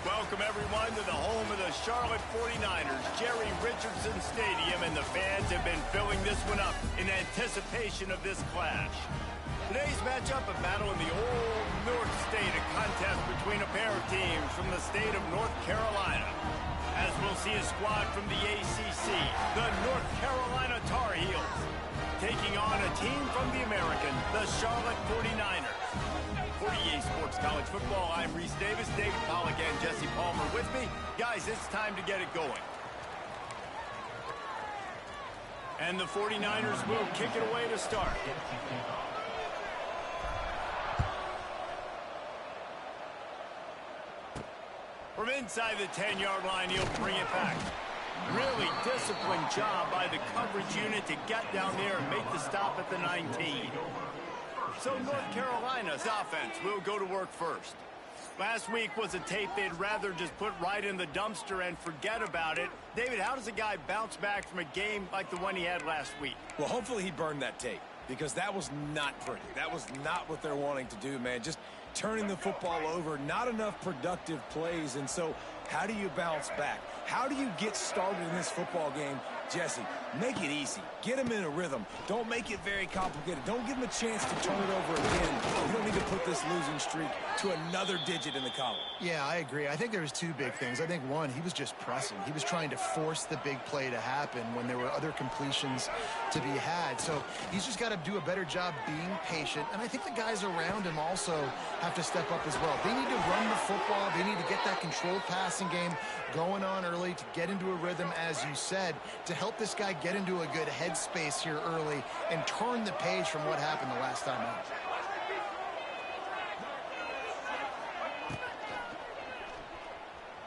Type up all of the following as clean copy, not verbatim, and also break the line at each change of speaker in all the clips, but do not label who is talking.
Welcome, everyone, to the home of the Charlotte 49ers, Jerry Richardson Stadium, and the fans have been filling this one up in anticipation of this clash. Today's matchup, a battle in the old North State, a contest between a pair of teams from the state of North Carolina. As we'll see a squad from the ACC, the North Carolina Tarheels, taking on a team from the American, the Charlotte 49ers. For EA Sports College Football, I'm Reese Davis, David Pollack, and Jesse Palmer with me. Guys, it's time to get it going. And the 49ers will kick it away to start. From inside the 10-yard line, he'll bring it back. Really disciplined job by the coverage unit to get down there and make the stop at the 19. So North Carolina's offense will go to work first. Last week was a tape they'd rather just put right in the dumpster and forget about it. David, how does a guy bounce back from a game like the one he had last week?
Well, hopefully he burned that tape, because that was not pretty. That was not what they're wanting to do, man. Just turning the football over, not enough productive plays. And so how do you bounce back? How do you get started in this football game? Jesse, make it easy. Get him in a rhythm. Don't make it very complicated. Don't give him a chance to turn it over again. You don't need to put this losing streak to another digit in the column.
Yeah, I agree. I think there was two big things. I think, one, he was just pressing. He was trying to force the big play to happen when there were other completions to be had. So he's just got to do a better job being patient. And I think the guys around him also have to step up as well. They need to run the football. They need to get that controlled passing game going on early to get into a rhythm, as you said, to help this guy get into a good headspace here early and turn the page from what happened the last time out.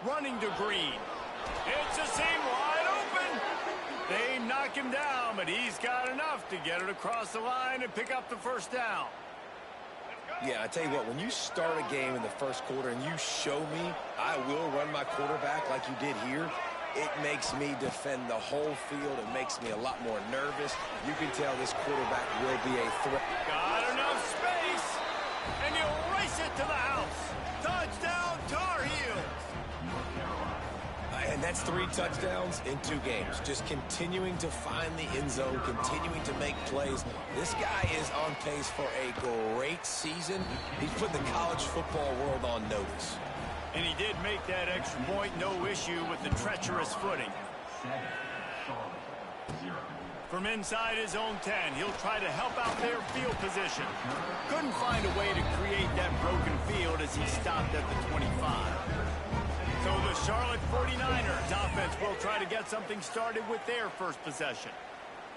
Running to Green. It's a seam wide open. They knock him down, but he's got enough to get it across the line and pick up the first down.
Yeah, I tell you what, when you start a game in the first quarter and you show me I will run my quarterback like you did here, it makes me defend the whole field. It makes me a lot more nervous. You can tell this quarterback will be a threat.
Got enough space, and you race it to the house. Touchdown, Tar Heels.
And that's 3 touchdowns in 2 games. Just continuing to find the end zone, continuing to make plays. This guy is on pace for a great season. He's put the college football world on notice.
And he did make that extra point, no issue with the treacherous footing. From inside his own 10, he'll try to help out their field position. Couldn't find a way to create that broken field as he stopped at the 25. So the Charlotte 49ers offense will try to get something started with their first possession.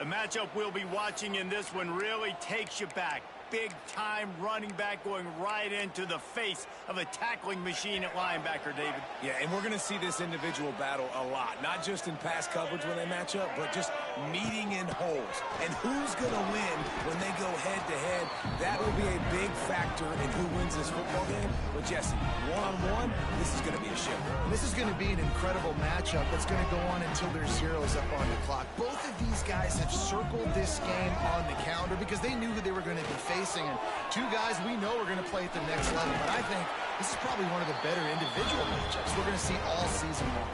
A matchup we'll be watching in this one really takes you back. Big-time running back going right into the face of a tackling machine at linebacker, David.
Yeah, and we're going to see this individual battle a lot. Not just in pass coverage when they match up, but just meeting in holes. And who's going to win when they go head-to-head? That will be a big factor in who wins this football game. But, Jesse, one-on-one, this is going to be a show.
This is going to be an incredible matchup that's going to go on until there's zeros up on the clock. Both of these guys have circled this game on the calendar because they knew who they were going to be facing. And 2 guys we know are going to play at the next level. But I think this is probably one of the better individual matchups we're going to see all season long.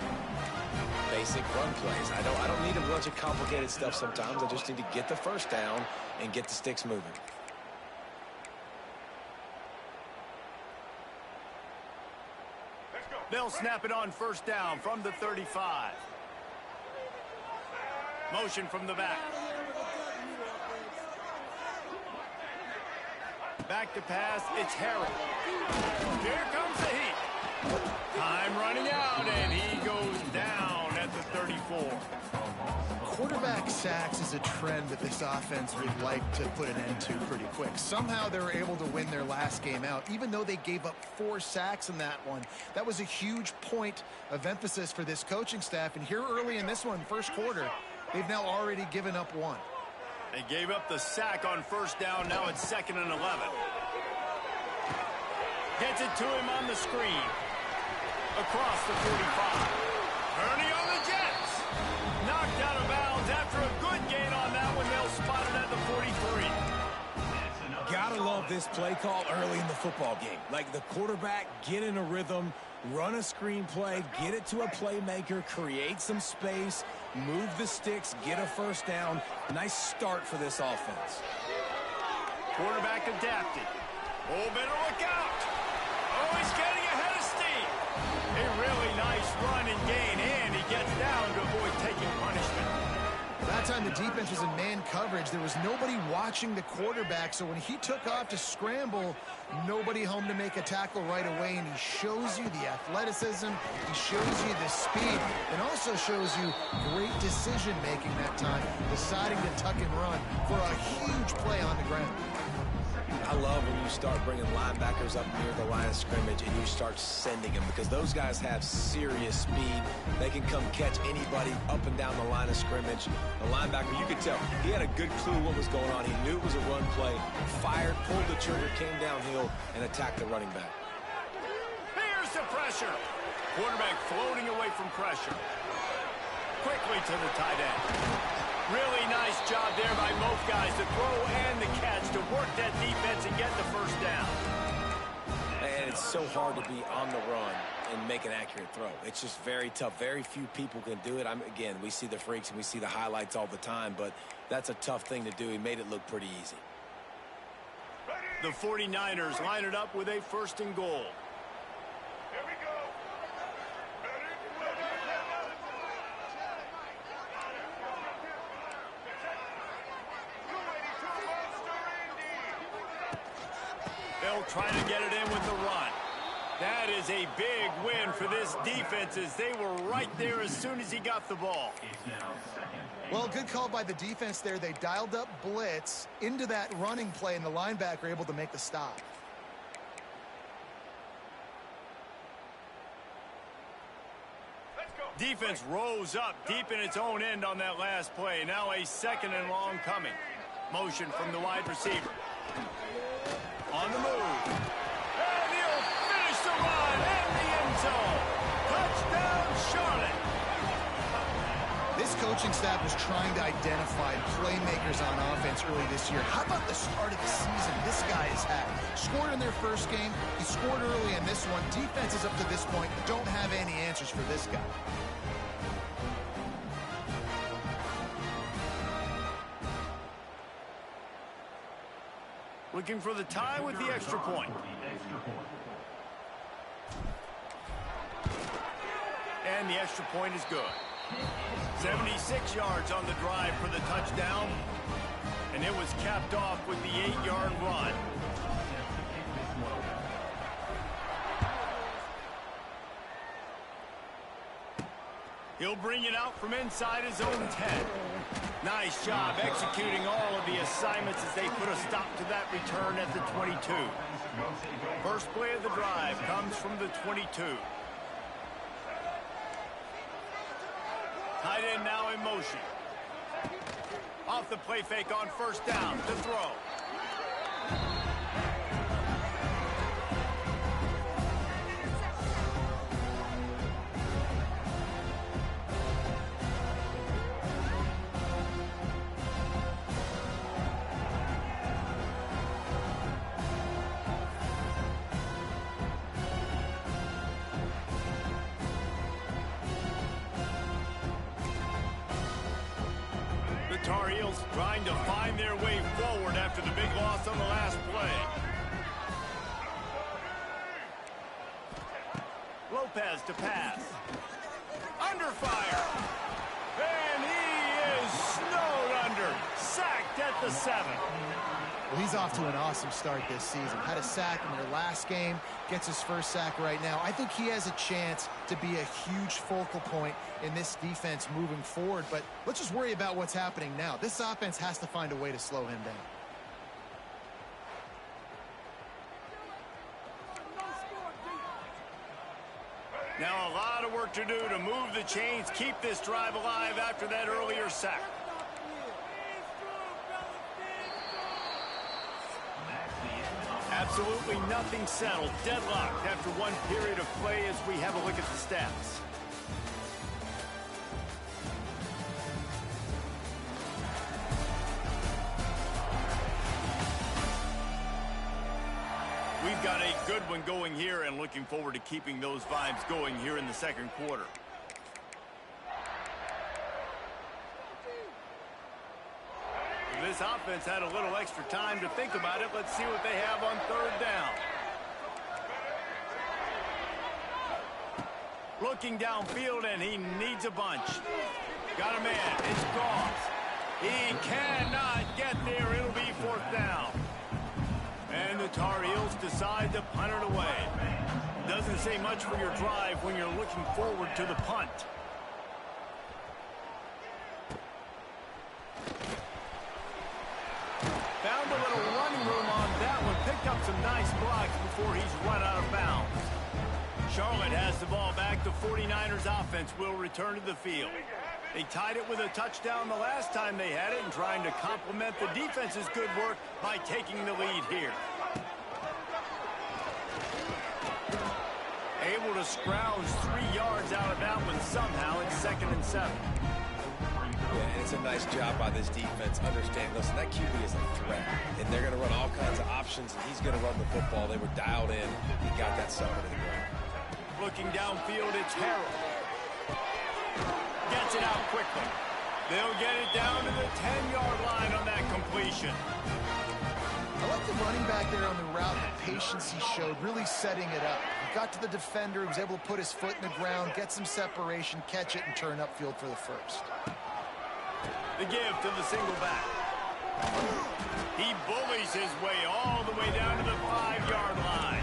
Basic run plays. I don't need a bunch of complicated stuff sometimes. I just need to get the first down and get the sticks moving.
They'll snap it on first down from the 35. Motion from the back. Back to pass, it's Harrell. Here comes the heat. Time running out, and he goes down at the 34.
Quarterback sacks is a trend that this offense would like to put an end to pretty quick. Somehow they were able to win their last game out, even though they gave up 4 sacks in that one. That was a huge point of emphasis for this coaching staff. And here early in this one, first quarter, they've now already given up 1.
They gave up the sack on first down. Now it's 2nd and 11. Gets it to him on the screen. Across the 45. Ernie on the Jets. Knocked out of bounds after a good gain on that one. They'll spot it at the 43.
Gotta love this play call early in the football game. Like the quarterback, get in a rhythm, Run a screen play, get it to a playmaker, create some space, move the sticks, get a first down. Nice start for this offense.
Quarterback adapted. Oh, better look out. Oh, he's getting ahead of steam. A really nice run and gain, and he gets down to avoid taking punishment.
That time the defense was in man coverage. There was nobody watching the quarterback, so when he took off to scramble, nobody home to make a tackle right away, and he shows you the athleticism, he shows you the speed, and also shows you great decision-making that time, deciding to tuck and run for a huge play on the ground.
I love when you start bringing linebackers up near the line of scrimmage and you start sending them, because those guys have serious speed. They can come catch anybody up and down the line of scrimmage. The linebacker, you could tell, he had a good clue what was going on. He knew it was a run play, fired, pulled the trigger, came downhill, and attacked the running back.
Here's the pressure. Quarterback floating away from pressure. Quickly to the tight end. Really nice job there by both guys, the throw and the catch, to work that defense and get the first down.
And it's so hard to be on the run and make an accurate throw. It's just very tough. Very few people can do it. Again, we see the freaks and we see the highlights all the time, but that's a tough thing to do. He made it look pretty easy.
The 49ers line it up with a 1st and goal. They'll try to get it in with the run. That is a big win for this defense, as they were right there as soon as he got the ball.
Well, good call by the defense there. They dialed up blitz into that running play, and the linebacker able to make the stop.
Defense rose up deep in its own end on that last play. Now a 2nd and long coming. Motion from the wide receiver. On the move. And he'll finish the run in the end zone. Touchdown, Charlotte.
This coaching staff was trying to identify playmakers on offense early this year. How about the start of the season this guy has had? Scored in their first game. He scored early in this one. Defenses up to this point don't have any answers for this guy.
Looking for the tie with the extra point. And the extra point is good. 76 yards on the drive for the touchdown. And it was capped off with the 8-yard run. He'll bring it out from inside his own 10. Nice job executing all of the assignments as they put a stop to that return at the 22. First play of the drive comes from the 22. Tight end now in motion. Off the play fake on 1st down to throw. Tarheels trying to find their way forward after the big loss on the last play. Lopez to pass. Under fire. And he is snowed under. Sacked at the 7.
Well, he's off to an awesome start this season. Had a sack in their last game, gets his first sack right now. I think he has a chance to be a huge focal point in this defense moving forward, but let's just worry about what's happening now. This offense has to find a way to slow him down.
Now a lot of work to do to move the chains, keep this drive alive after that earlier sack. Absolutely nothing settled. Deadlocked after one period of play as we have a look at the stats. We've got a good one going here and looking forward to keeping those vibes going here in the second quarter. This offense had a little extra time to think about it. Let's see what they have on third down. Looking downfield, and he needs a bunch. Got a man. It's Goff. He cannot get there. It'll be fourth down. And the Tar Heels decide to punt it away. Doesn't say much for your drive when you're looking forward to the punt. Found a little running room on that one. Picked up some nice blocks before he's run out of bounds. Charlotte has the ball back. The 49ers offense will return to the field. They tied it with a touchdown the last time they had it and trying to complement the defense's good work by taking the lead here. Able to scrounge 3 yards out of that one somehow. It's 2nd and 7.
Yeah, and it's a nice job by this defense. Understand, listen, that QB is a threat, and they're going to run all kinds of options, and he's going to run the football. They were dialed in. He got that sucker to the ground.
Looking downfield, it's Harold. Gets it out quickly. They'll get it down to the 10-yard line on that completion.
I like the running back there on the route, the patience he showed, really setting it up. He got to the defender, he was able to put his foot in the ground, get some separation, catch it, and turn upfield for the first.
The give to the single back. He bullies his way all the way down to the 5-yard line.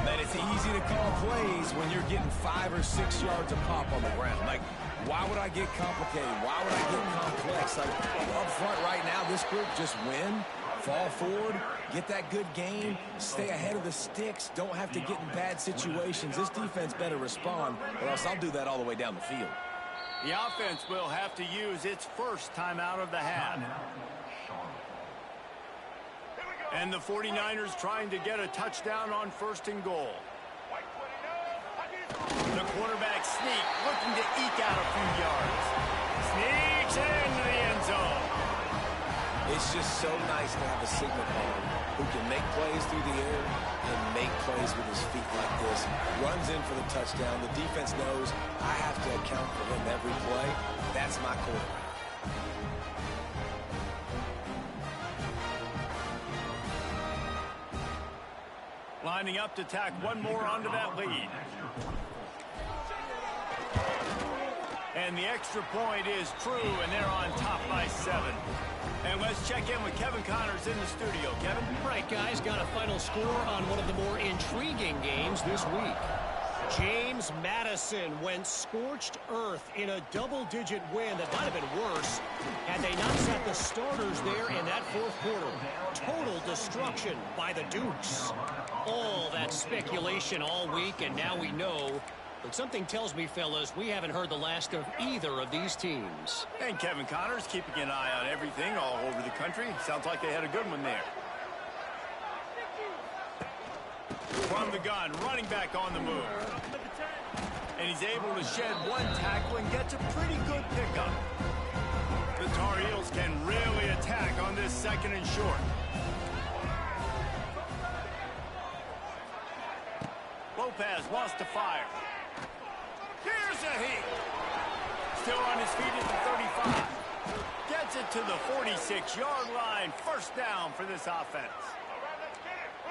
Man, it's easy to call plays when you're getting 5 or 6 yards of pop on the ground. Like, why would I get complicated? Why would I get complex? Like, up front right now, this group just win, fall forward, get that good game, stay ahead of the sticks, don't have to get in bad situations. This defense better respond, or else I'll do that all the way down the field.
The offense will have to use its first timeout of the half. And the 49ers trying to get a touchdown on 1st and goal. The quarterback sneak, looking to eke out a few yards. Sneaks into the end zone.
It's just so nice to have a signal caller who can make plays through the air and make plays with his feet like this. Runs in for the touchdown. The defense knows I have to account for him every play. That's my quarterback.
Lining up to tack one more onto that lead. And the extra point is true, and they're on top by 7. And let's check in with Kevin Connors in the studio. Kevin?
Right, guys, got a final score on one of the more intriguing games this week. James Madison went scorched earth in a double-digit win that might have been worse had they not set the starters there in that fourth quarter. Total destruction by the Dukes. All that speculation all week, and now we know. But something tells me, fellas, we haven't heard the last of either of these teams.
And Kevin Connors keeping an eye on everything all over the country. Sounds like they had a good one there. From the gun, running back on the move. And he's able to shed one tackle and gets a pretty good pickup. The Tar Heels can really attack on this 2nd and short. Lopez wants to fire. Here's a heat. Still on his feet at the 35. Gets it to the 46-yard line. First down for this offense.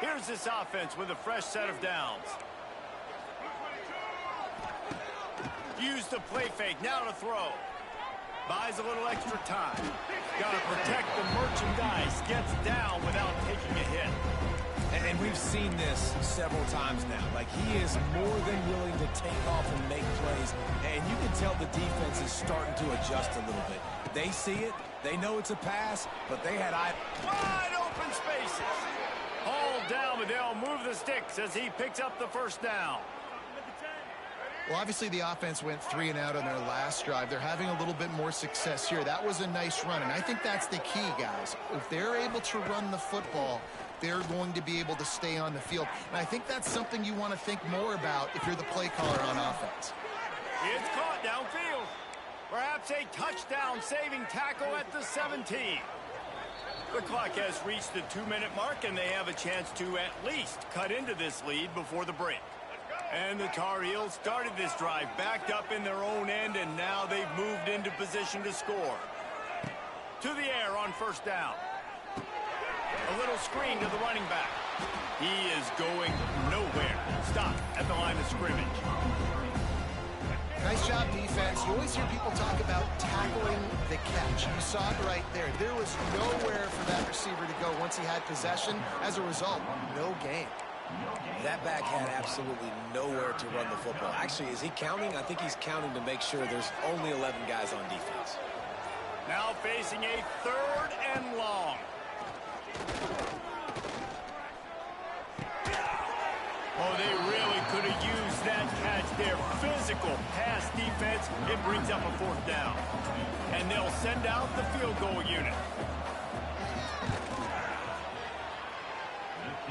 Here's this offense with a fresh set of downs. Use the play fake. Now to throw. Buys a little extra time. Got to protect the merchandise. Gets down without taking a hit.
And we've seen this several times now. Like, he is more than willing to take off and make plays. And you can tell the defense is starting to adjust a little bit. They see it. They know it's a pass, but they had
wide open spaces. Hauled down, but they'll move the sticks as he picks up the first down.
Well, obviously the offense went 3 and out on their last drive. They're having a little bit more success here. That was a nice run, and I think that's the key, guys. If they're able to run the football, they're going to be able to stay on the field. And I think that's something you want to think more about if you're the play caller on offense.
It's caught downfield. Perhaps a touchdown-saving tackle at the 17. The clock has reached the 2-minute mark, and they have a chance to at least cut into this lead before the break. And the Tar Heels started this drive backed up in their own end, and now they've moved into position to score. To the air on first down. A little screen to the running back. He is going nowhere. Stop at the line of scrimmage.
Nice job, defense. You always hear people talk about tackling the catch. You saw it right there. There was nowhere for that receiver to go once he had possession. As a result, no gain.
That back had absolutely nowhere to run the football. Actually, is he counting? I think he's counting to make sure there's only 11 guys on defense.
Now facing a 3rd and long. Oh, they really could have used that catch there. Physical pass defense. It brings up a 4th down. And they'll send out the field goal unit.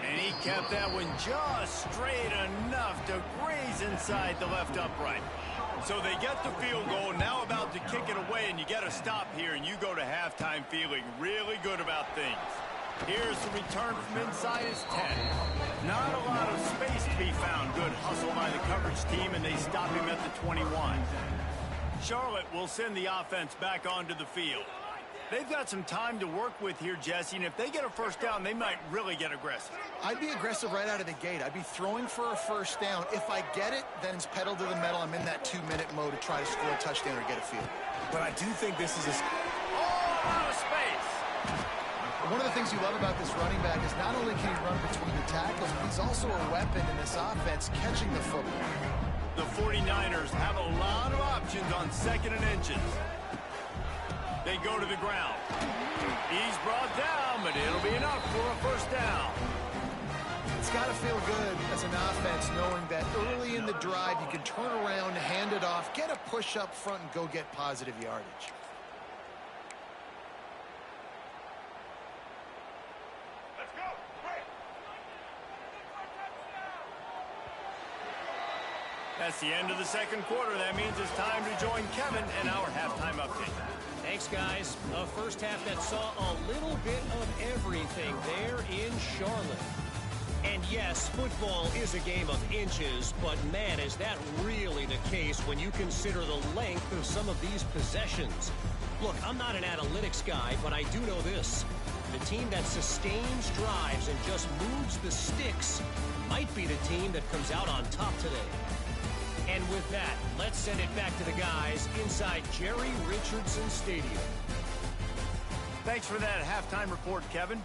And he kept that one just straight enough to graze inside the left upright. So they get the field goal, now about to kick it away, and you get a stop here, and you go to halftime feeling really good about things. Here's the return from inside his 10. Not a lot of space to be found. Good hustle by the coverage team, and they stop him at the 21. Charlotte will send the offense back onto the field. They've got some time to work with here, Jesse, and if they get a first down, they might really get aggressive.
I'd be aggressive right out of the gate. I'd be throwing for a first down. If I get it, then it's pedal to the metal. I'm in that 2-minute mode to try to score a touchdown or get a field.
But I do think this is a...
Oh, out of space.
One of the things you love about this running back is not only can he run between the tackles, but he's also a weapon in this offense catching the football.
The 49ers have a lot of options on 2nd and inches. They go to the ground. He's brought down, but it'll be enough for a first down.
It's got to feel good as an offense knowing that early in the drive you can turn around, hand it off, get a push up front, and go get positive yardage.
Let's go. That's the end of the 2nd quarter. That means it's time to join Kevin and our halftime update.
Thanks, guys. A first half that saw a little bit of everything there in Charlotte. And yes, football is a game of inches, but man, is that really the case when you consider the length of some of these possessions. Look, I'm not an analytics guy, but I do know this. The team that sustains drives and just moves the sticks might be the team that comes out on top today. And with that, let's send it back to the guys inside Jerry Richardson Stadium.
Thanks for that halftime report, Kevin.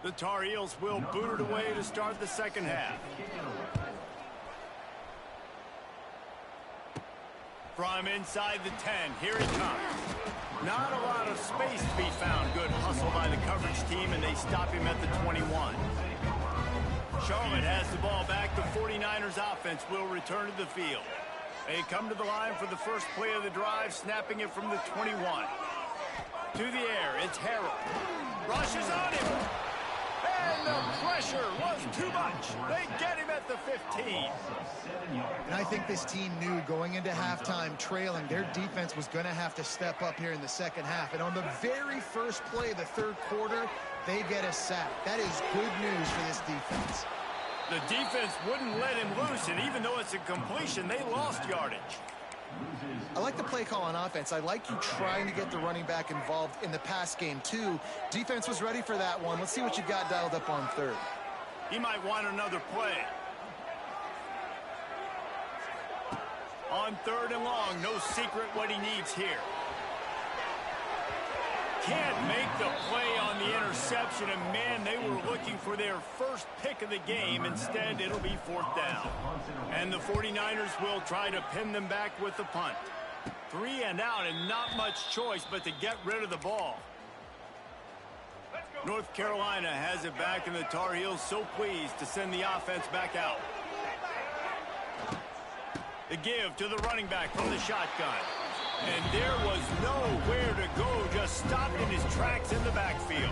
The Tar Heels will boot it away to start the 2nd half. From inside the 10, here he comes. Not a lot of space to be found. Good hustle by the coverage team, and they stop him at the 21. Charlotte has the ball back. The 49ers offense will return to the field. They come to the line for the first play of the drive, snapping it from the 21. To the air, it's Harold. Rushes on him. And the pressure was too much. They get him at the 15.
And I think this team knew going into halftime trailing, their defense was going to have to step up here in the 2nd half. And on the very first play of the 3rd quarter, they get a sack. That is good news for this defense.
The defense wouldn't let him loose, and even though it's a completion, they lost yardage.
I like the play call on offense. I like you trying to get the running back involved in the pass game, too. Defense was ready for that one. Let's see what you got dialed up on 3rd.
He might want another play. On 3rd and long, no secret what he needs here. Can't make the play on the interception, and man, they were looking for their first pick of the game. Instead, it'll be 4th down. And the 49ers will try to pin them back with the punt. 3 and out, and not much choice but to get rid of the ball. North Carolina has it back, and the Tar Heels so pleased to send the offense back out. The give to the running back from the shotgun. And there was nowhere to go, just stopped in his tracks in the backfield.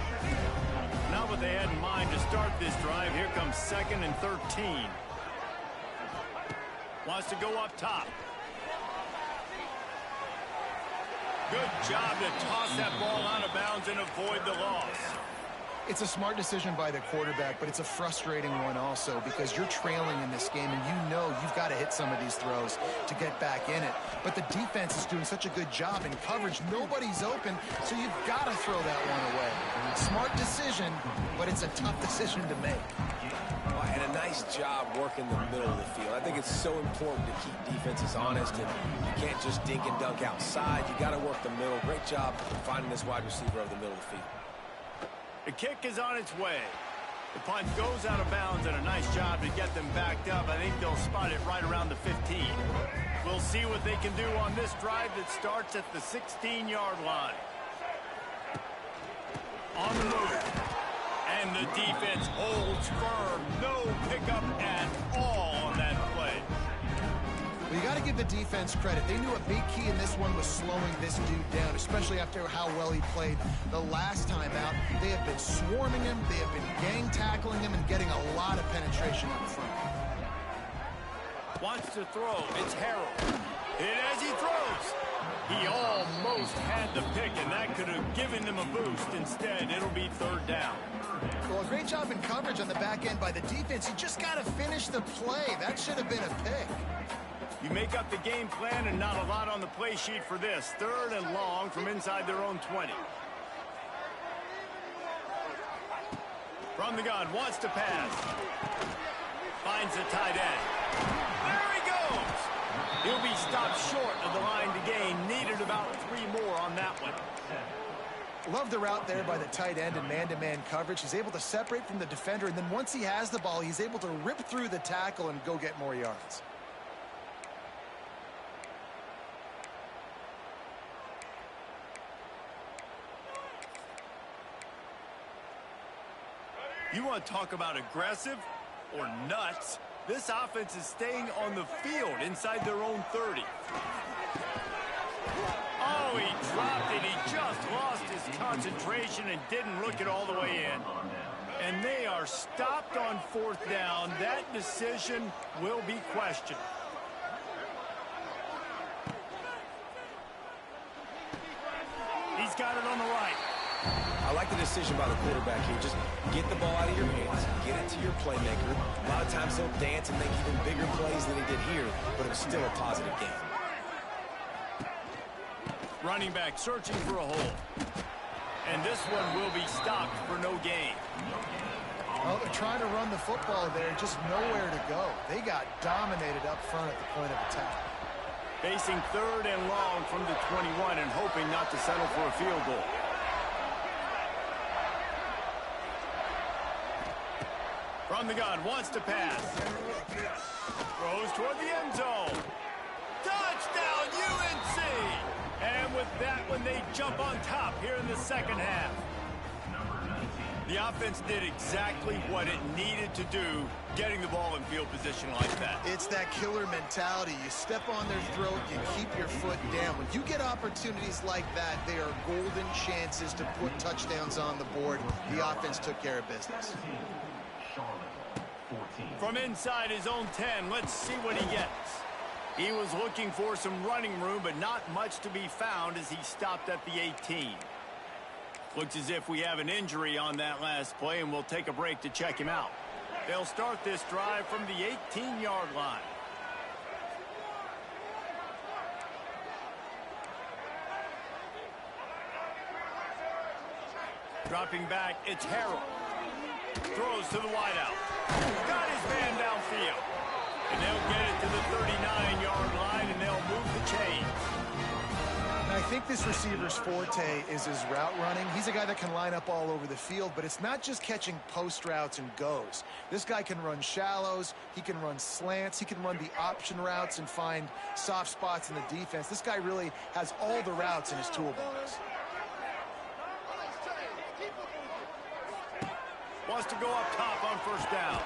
Not what they had in mind to start this drive. Here comes 2nd and 13. Wants to go up top. Good job to toss that ball out of bounds and avoid the loss.
It's a smart decision by the quarterback, but it's a frustrating one also because you're trailing in this game and you know you've got to hit some of these throws to get back in it. But the defense is doing such a good job in coverage. Nobody's open, so you've got to throw that one away. Smart decision, but it's a tough decision to make.
And a nice job working the middle of the field. I think it's so important to keep defenses honest, and you can't just dink and dunk outside. You got to work the middle. Great job finding this wide receiver over the middle of the field.
The kick is on its way. The punt goes out of bounds, and a nice job to get them backed up. I think they'll spot it right around the 15. We'll see what they can do on this drive that starts at the 16-yard line. On the move. And the defense holds firm. No pickup at all on that play.
Well, you got to give the defense credit. They knew a big key in this one was slowing this dude down, especially after how well he played the last time out. They have been swarming him. They have been gang tackling him and getting a lot of penetration up front.
Wants to throw. It's Harold. Hit as he throws. He almost had the pick, and that could have given them a boost. Instead, it'll be third down.
Well, a great job in coverage on the back end by the defense. You just got to finish the play. That should have been a pick.
You make up the game plan and not a lot on the play sheet for this. Third and long from inside their own 20. From the gun, wants to pass. Finds the tight end. There he goes! He'll be stopped short of the line to gain. Needed about 3 more on that one.
Love the route there by the tight end in man-to-man coverage. He's able to separate from the defender, and then once he has the ball, he's able to rip through the tackle and go get more yards.
You want to talk about aggressive or nuts? This offense is staying on the field inside their own 30. Oh, he dropped it. He just lost his concentration and didn't look it all the way in. And they are stopped on fourth down. That decision will be questioned. He's got it on the right.
I like the decision by the quarterback here. Just get the ball out of your hands, get it to your playmaker. A lot of times he'll dance and make even bigger plays than he did here, but it was still a positive game.
Running back searching for a hole. And this one will be stopped for no gain.
Well, they're trying to run the football there, just nowhere to go. They got dominated up front at the point of attack.
Facing third and long from the 21 and hoping not to settle for a field goal. From the gun, wants to pass. Throws toward the end zone. Touchdown, UNC! And with that one, they jump on top here in the second half. The offense did exactly what it needed to do, getting the ball in field position like that.
It's that killer mentality. You step on their throat, you keep your foot down. When you get opportunities like that, they are golden chances to put touchdowns on the board. The offense took care of business.
From inside his own 10, let's see what he gets. He was looking for some running room, but not much to be found as he stopped at the 18. Looks as if we have an injury on that last play, and we'll take a break to check him out. They'll start this drive from the 18-yard line. Dropping back, it's Harold. Throws to the wideout. Got his man downfield. And they'll get it to the 39-yard line, and they'll move the chains.
And I think this receiver's forte is his route running. He's a guy that can line up all over the field, but it's not just catching post routes and goes. This guy can run shallows. He can run slants. He can run the option routes and find soft spots in the defense. This guy really has all the routes in his toolbox.
Wants to go up top on first down.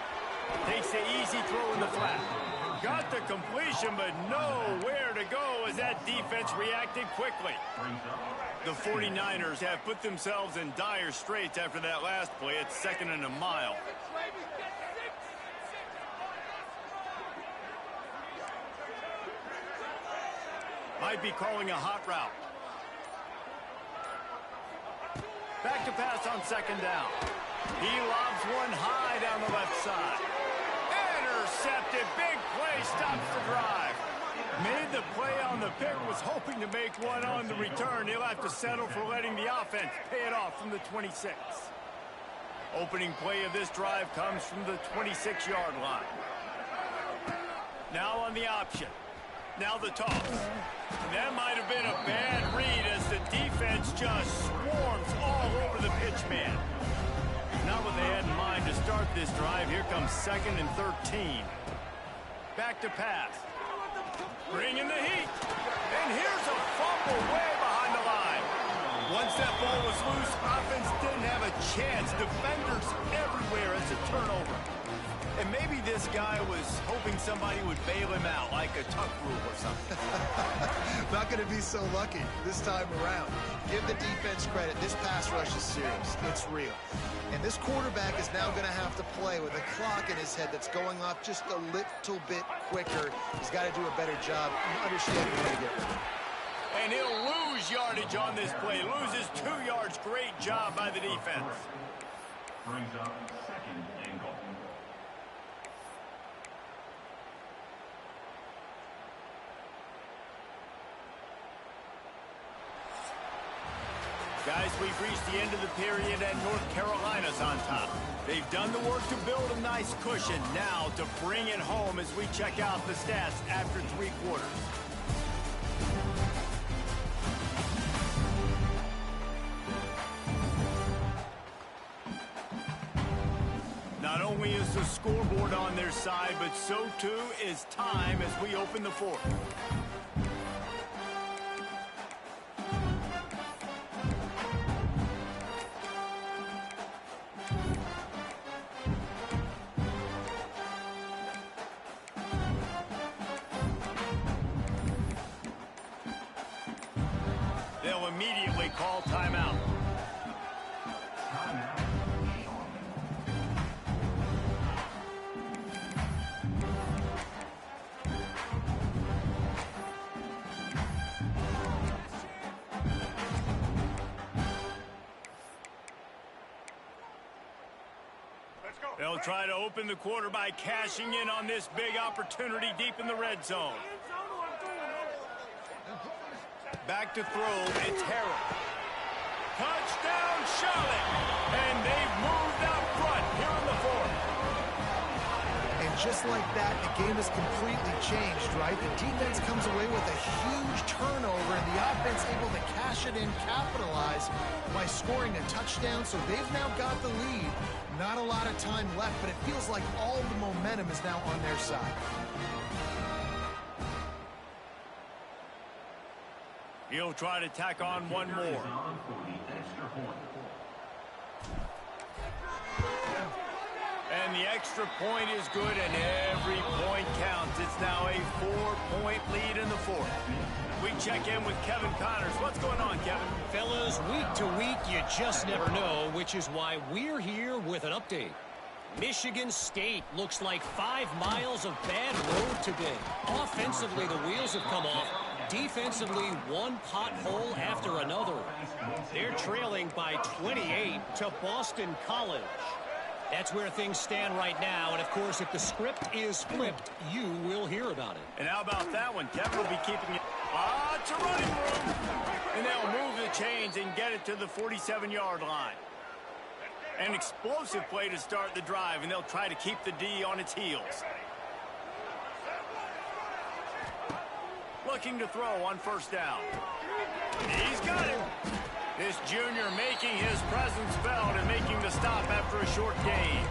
Takes the easy throw in the flat. Got the completion, but nowhere to go as that defense reacted quickly. The 49ers have put themselves in dire straits after that last play. It's 2nd and a mile. Might be calling a hot route. Back to pass on second down. He lobs one high down the left side. Intercepted. Big play. Stops the drive. Made the play on the pick. Was hoping to make one on the return. He'll have to settle for letting the offense pay it off from the 26. Opening play of this drive comes from the 26-yard line. Now on the option. Now the toss. That might have been a bad read as the defense just swarms all over the pitch man. Not what they had in mind to start this drive. Here comes 2nd and 13. Back to pass. Bringing the heat. And here's a fumble way behind the line. Once that ball was loose, offense didn't have a chance. Defenders everywhere as a turnover. And maybe this guy was hoping somebody would bail him out, like a tuck rule or something.
Not going to be so lucky this time around. Give the defense credit. This pass rush is serious. It's real. And this quarterback is now going to have to play with a clock in his head that's going off just a little bit quicker. He's got to do a better job understanding where to get rid of it.
And he'll lose yardage on this play. Loses 2 yards. Great job by the defense.
Brings up 2nd and goal.
Guys, we've reached the end of the period and North Carolina's on top. They've done the work to build a nice cushion. Now to bring it home as we check out the stats after 3 quarters. Not only is the scoreboard on their side, but so too is time as we open the 4th. They'll immediately call timeout. They'll try to open the quarter by cashing in on this big opportunity deep in the red zone. Back to throw, it's Harrell. Touchdown, Charlotte! And they've moved out front here in the 4th.
And just like that, the game has completely changed, right? The defense comes away with a huge turnover, and the offense able to cash it in, capitalize by scoring a touchdown. So they've now got the lead. Not a lot of time left, but it feels like all the momentum is now on their side.
He'll try to tack on one more. And the extra point is good, and every point counts. It's now a 4-point lead in the 4th. We check in with Kevin Connors. What's going on, Kevin?
Fellas, week to week, you just never know, which is why we're here with an update. Michigan State looks like 5 miles of bad road today. Offensively, the wheels have come off. Defensively, one pothole after another. They're trailing by 28 to Boston College. That's where things stand right now, and of course, if the script is flipped, you will hear about it.
And how about that one? Kevin will be keeping it. Lots of running room. And they'll move the chains and get it to the 47-yard line. An explosive play to start the drive, and they'll try to keep the D on its heels. Looking to throw on 1st down. He's got it. This junior making his presence felt and making the stop after a short gain.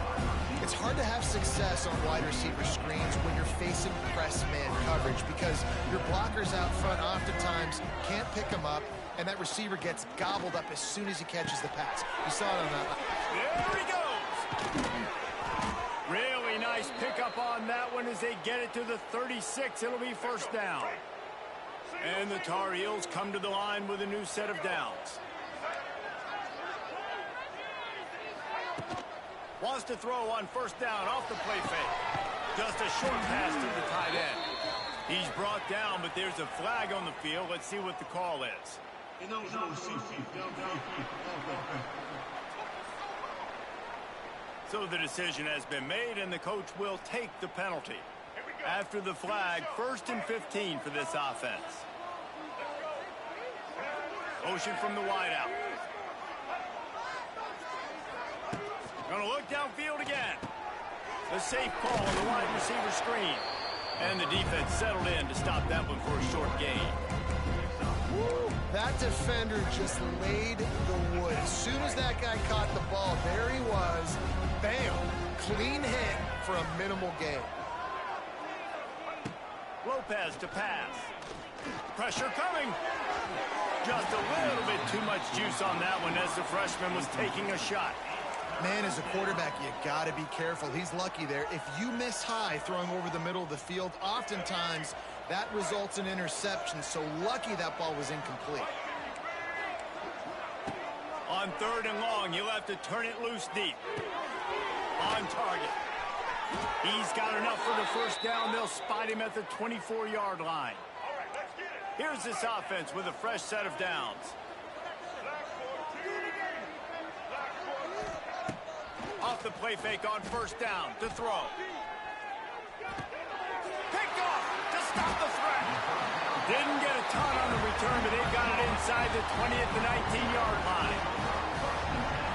It's hard to have success on wide receiver screens when you're facing press man coverage because your blockers out front oftentimes can't pick them up, and that receiver gets gobbled up as soon as he catches the pass. You saw it on that.
There he goes. Really nice pickup on that one as they get it to the 36. It'll be 1st down. And the Tar Heels come to the line with a new set of downs. Wants to throw on 1st down off the play fake. Just a short pass to the tight end. He's brought down, but there's a flag on the field. Let's see what the call is. So the decision has been made, and the coach will take the penalty. After the flag, 1st and 15 for this offense. Motion from the wideout. Gonna look downfield again. The safe call on the wide receiver screen. And the defense settled in to stop that one for a short gain.
Woo, that defender just laid the wood. As soon as that guy caught the ball, there he was. Bam! Clean hit for a minimal gain.
Lopez to pass. Pressure coming. Just a little bit too much juice on that one as the freshman was taking a shot.
Man, as a quarterback, you got to be careful. He's lucky there. If you miss high throwing over the middle of the field, oftentimes that results in interception. So lucky that ball was incomplete.
On 3rd and long, he'll have to turn it loose deep. On target. He's got enough for the first down. They'll spot him at the 24-yard line. Here's this offense with a fresh set of downs. Off the play fake on 1st down to throw. Picked off to stop the threat. Didn't get a ton on the return, but they've got it inside the 20 at the 19-yard line.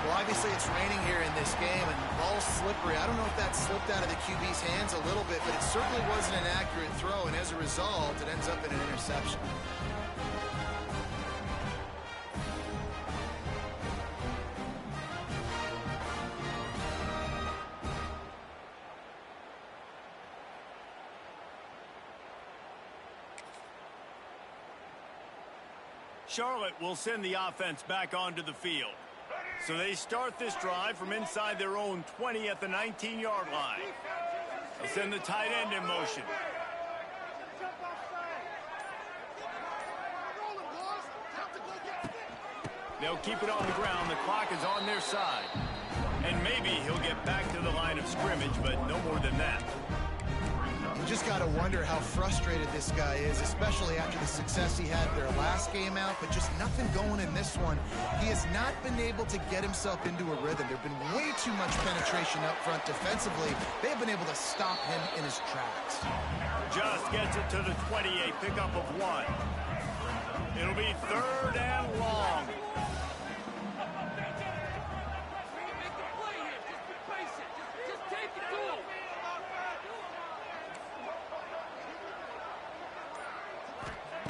Well, obviously it's raining here in this game, and the ball's slippery. I don't know if that slipped out of the QB's hands a little bit, but it certainly wasn't an accurate throw, and as a result, it ends up in an interception.
Charlotte will send the offense back onto the field. So they start this drive from inside their own 20 at the 19-yard line. They'll send the tight end in motion. They'll keep it on the ground. The clock is on their side. And maybe he'll get back to the line of scrimmage, but no more than that.
You just got to wonder how frustrated this guy is, especially after the success he had their last game out, but just nothing going in this one. He has not been able to get himself into a rhythm. There have been way too much penetration up front defensively. They have been able to stop him in his tracks.
Just gets it to the 20, a pickup of 1. It'll be 3rd and long.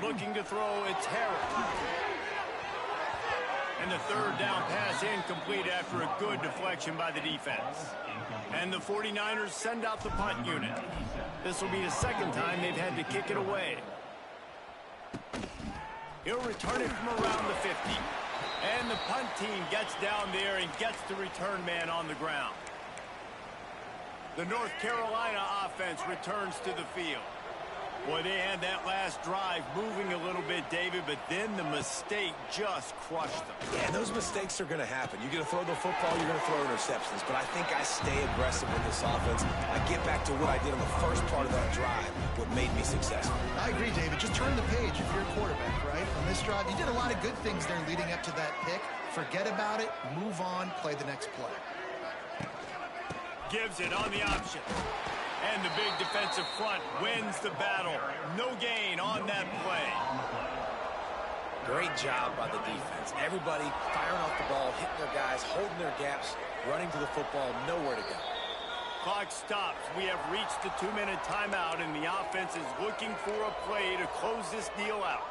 Looking to throw, it's Harris. And the 3rd down pass incomplete after a good deflection by the defense. And the 49ers send out the punt unit. This will be the 2nd time they've had to kick it away. He'll return it from around the 50. And the punt team gets down there and gets the return man on the ground. The North Carolina offense returns to the field. Boy, they had that last drive moving a little bit, David, but then the mistake just crushed them.
Yeah, those mistakes are going to happen. You're going to throw the football, you're going to throw interceptions. But I think I stay aggressive with this offense. I get back to what I did on the first part of that drive, what made me successful.
I agree, David. Just turn the page if you're a quarterback, right? On this drive, you did a lot of good things there leading up to that pick. Forget about it, move on, play the next play.
Gives it on the option. And the big defensive front wins the battle. No gain on that play.
Great job by the defense. Everybody firing off the ball, hitting their guys, holding their gaps, running to the football, nowhere to go.
Clock stops. We have reached the 2-minute timeout, and the offense is looking for a play to close this deal out.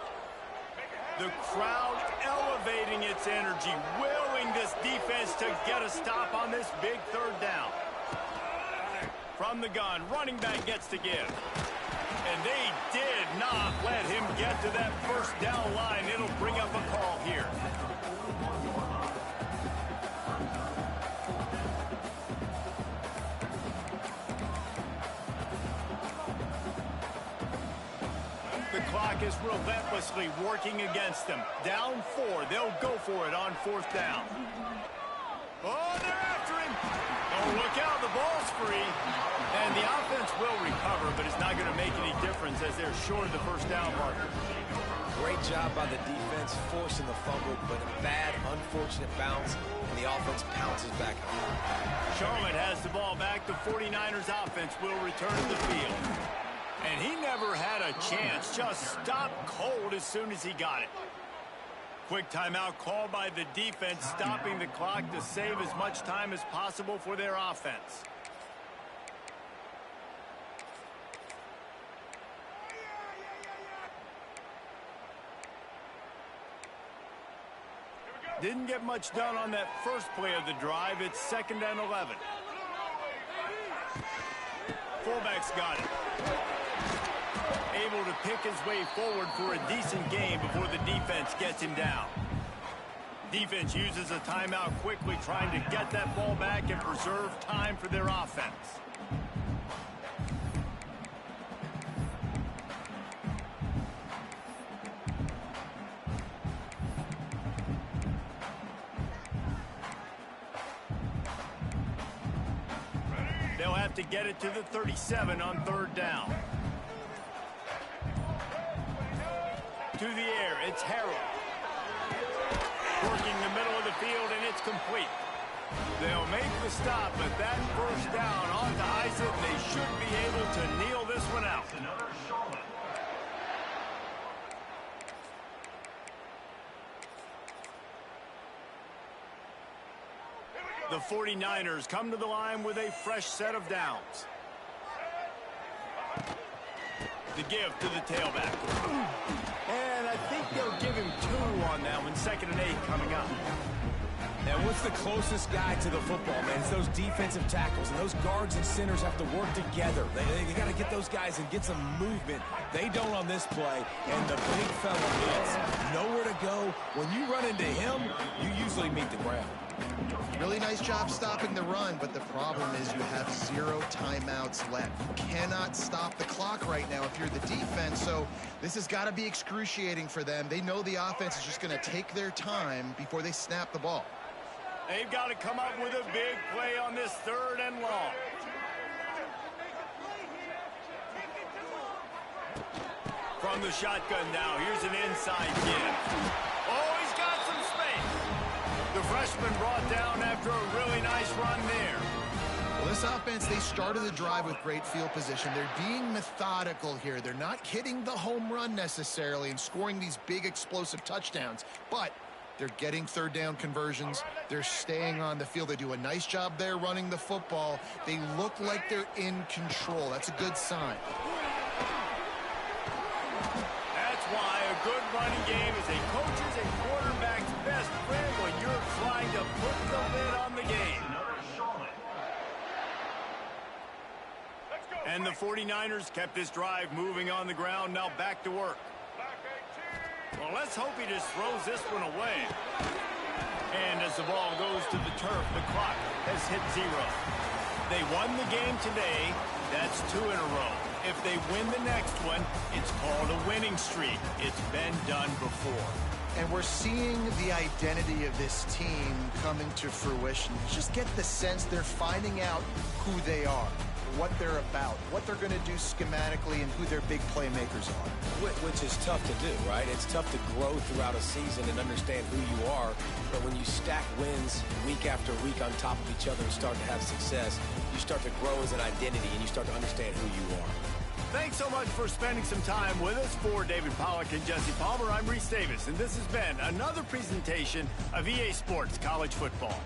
The crowd elevating its energy, willing this defense to get a stop on this big 3rd down. From the gun, running back gets to give. And they did not let him get to that 1st down line. It'll bring up a call here. The clock is relentlessly working against them. Down 4, they'll go for it on 4th down. Oh, they're after him. Oh, look out, the ball's free. And the offense will recover, but it's not going to make any difference as they're short of the 1st down marker.
Great job by the defense forcing the fumble, but a bad, unfortunate bounce, and the offense pounces back.
Charlotte has the ball back. The 49ers offense will return to the field. And he never had a chance. Just stopped cold as soon as he got it. Quick timeout called by the defense, stopping the clock to save as much time as possible for their offense. Didn't get much done on that first play of the drive. It's 2nd and 11. Fullback's got it. Able to pick his way forward for a decent game before the defense gets him down. Defense uses a timeout quickly, trying to get that ball back and preserve time for their offense. They'll have to get it to the 37 on 3rd down. To the air, it's Harold. Working the middle of the field, and it's complete. They'll make the stop, but that first down onto Isaac, they should be able to kneel this one out. The 49ers come to the line with a fresh set of downs. The give to the tailback. And I think they'll give him 2 on that one. 2nd and 8 coming up.
And what's the closest guy to the football, man? It's those defensive tackles, and those guards and centers have to work together. They got to get those guys and get some movement. They don't on this play, and the big fella gets nowhere to go. When you run into him, you usually meet the ground.
Really nice job stopping the run, but the problem is you have 0 timeouts left. You cannot stop the clock right now if you're the defense, so this has got to be excruciating for them. They know the offense is just going to take their time before they snap the ball.
They've got to come up with a big play on this 3rd and long. From the shotgun now, here's an inside give. Oh, he's got some space. The freshman brought down after a really nice run there.
Well, this offense, they started the drive with great field position. They're being methodical here. They're not hitting the home run necessarily and scoring these big explosive touchdowns, but they're getting 3rd down conversions. They're staying on the field. They do a nice job there running the football. They look like they're in control. That's a good sign.
That's why a good running game is a coach's and quarterback's best friend when you're trying to put the lid on the game. And the 49ers kept this drive moving on the ground. Now back to work. Well, let's hope he just throws this one away. And as the ball goes to the turf, the clock has hit 0. They won the game today. That's 2 in a row. If they win the next one, it's called a winning streak. It's been done before.
And we're seeing the identity of this team coming to fruition. You just get the sense they're finding out who they are, what they're about, what they're going to do schematically, and who their big playmakers are.
Which is tough to do, right? It's tough to grow throughout a season and understand who you are. But when you stack wins week after week on top of each other and start to have success, you start to grow as an identity and you start to understand who you are.
Thanks so much for spending some time with us. For David Pollack and Jesse Palmer, I'm Reese Davis, and this has been another presentation of EA Sports College Football.